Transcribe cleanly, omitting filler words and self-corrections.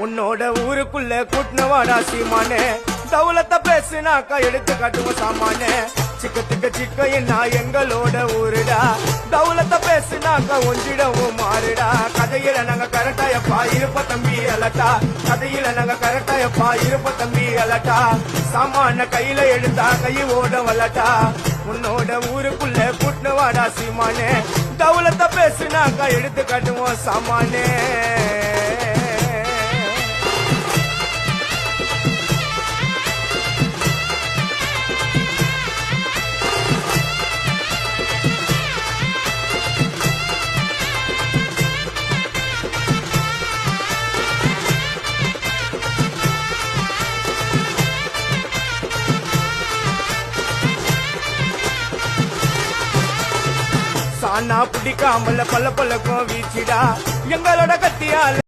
உன்னோட ஊருக்குள்ள கூட்டினவாடா சீமானே தவுலத்தை பேசுனாக்கா எடுத்து காட்டுவோம் சாமானே சிக்கத்துக்கு சிக்க என்ன எங்களோட ஊருடா தவுலத்தை பேசுனாக்கா ஒஞ்சிடவும் மாறுடா கதையில நாங்க கரெக்டா எப்பா இருப்ப தம்பி அலட்டா கதையில நாங்க கரெக்டா எப்பா இருப்ப தம்பி அலட்டா சாமான கையில எடுத்தா கை ஓட வல்லட்டா உன்னோட ஊருக்குள்ள கூட்டினவாடா சீமானே தவுலத்தை பேசுனாக்கா எடுத்து காட்டுவோம் சாமானே சானா பிடிக்காமல பல்ல பல்லக்கும் வீச்சிடா எங்களோட கத்தியால